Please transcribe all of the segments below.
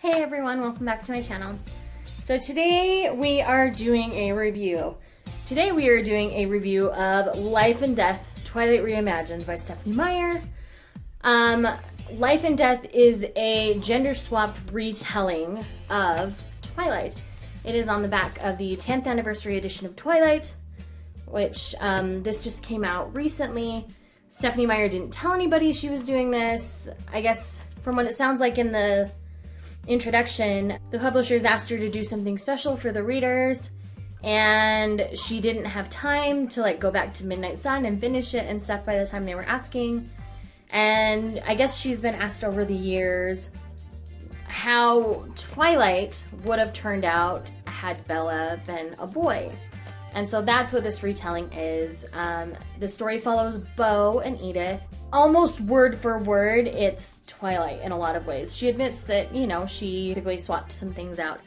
Hey everyone, welcome back to my channel. So today we are doing a review. Today we are doing a review of Life and Death, Twilight Reimagined by Stephenie Meyer. Life and Death is a gender-swapped retelling of Twilight. It is on the back of the 10th anniversary edition of Twilight, which this just came out recently. Stephenie Meyer didn't tell anybody she was doing this. I guess from what it sounds like in the introduction, the publishers asked her to do something special for the readers, and she didn't have time to go back to Midnight Sun and finish it and stuff by the time they were asking. And I guess she's been asked over the years how Twilight would have turned out had Bella been a boy. And so that's what this retelling is. The story follows Bo and Edith. Almost word for word, it's Twilight in a lot of ways. She admits that, she basically swapped some things out.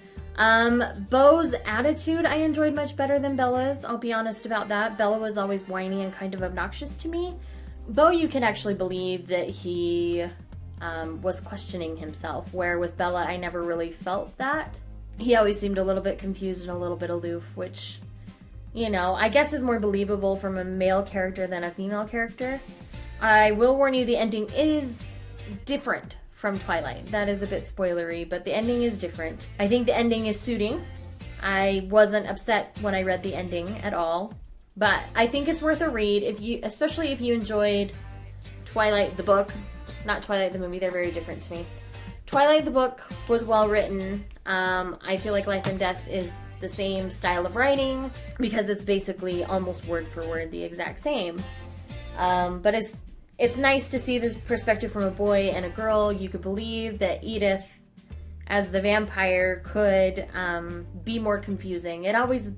Bo's attitude I enjoyed much better than Bella's. I'll be honest about that. Bella was always whiny and kind of obnoxious to me. Bo, you can actually believe that he was questioning himself, where with Bella, I never really felt that. He always seemed a little bit confused and a little bit aloof, which, I guess is more believable from a male character than a female character. I will warn you, the ending is different from Twilight. That is a bit spoilery, but the ending is different. I think the ending is suiting. I wasn't upset when I read the ending at all, but I think it's worth a read, especially if you enjoyed Twilight the book. Not Twilight the movie, they're very different to me. Twilight the book was well written. I feel like Life and Death is the same style of writing because it's basically almost word for word the exact same. But it's nice to see this perspective from a boy and a girl. You could believe that Edith, as the vampire, could be more confusing. It always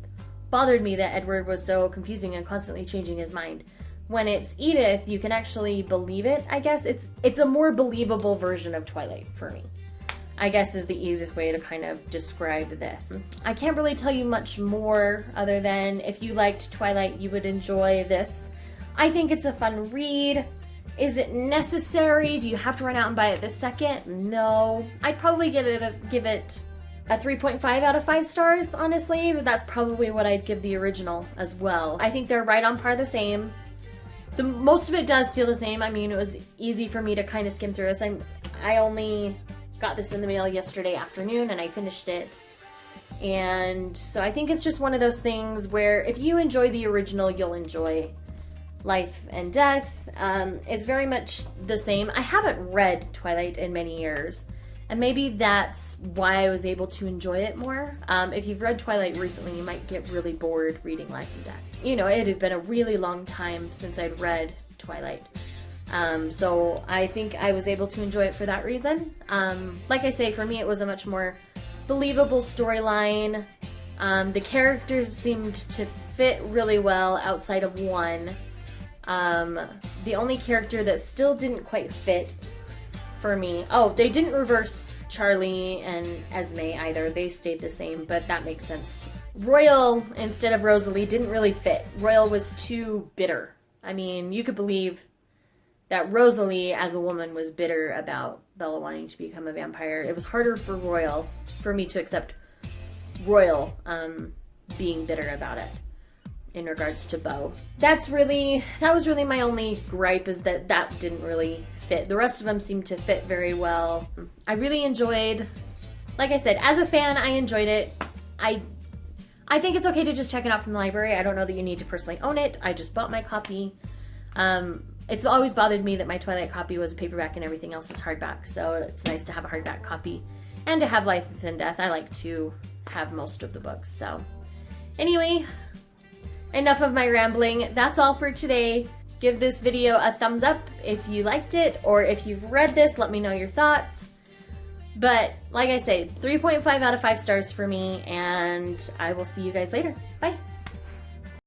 bothered me that Edward was so confusing and constantly changing his mind. When it's Edith, you can actually believe it, I guess. It's a more believable version of Twilight for me, I guess, is the easiest way to kind of describe this. I can't really tell you much more other than if you liked Twilight, you would enjoy this. I think it's a fun read. Is it necessary? Do you have to run out and buy it this second? No. I'd probably give it a 3.5 out of 5 stars, honestly, but that's probably what I'd give the original as well. I think they're right on par the same. Most of it does feel the same. I mean, it was easy for me to kind of skim through this. I only got this in the mail yesterday afternoon and I finished it. And so I think it's just one of those things where if you enjoy the original, you'll enjoy Life and Death. It's very much the same. I haven't read Twilight in many years, and maybe that's why I was able to enjoy it more. If you've read Twilight recently, you might get really bored reading Life and Death. It had been a really long time since I'd read Twilight. So I think I was able to enjoy it for that reason. Like I say, for me it was a much more believable storyline. The characters seemed to fit really well outside of one. The only character that still didn't quite fit for me... Oh, they didn't reverse Charlie and Esme either. They stayed the same, but that makes sense. Royal, instead of Rosalie, didn't really fit. Royal was too bitter. I mean, you could believe that Rosalie, as a woman, was bitter about Bella wanting to become a vampire. It was harder for me to accept Royal being bitter about it in regards to Bo. That was really my only gripe, is that didn't really fit. The rest of them seemed to fit very well. I really enjoyed, like I said, as a fan, I enjoyed it. I think it's okay to just check it out from the library. I don't know that you need to personally own it. I just bought my copy. It's always bothered me that my Twilight copy was a paperback and everything else is hardback, so it's nice to have a hardback copy. And to have Life and Death, I like to have most of the books, so. Anyway, enough of my rambling. That's all for today. Give this video a thumbs up if you liked it, or if you've read this, let me know your thoughts. But like I say, 3.5 out of 5 stars for me, and I will see you guys later. Bye.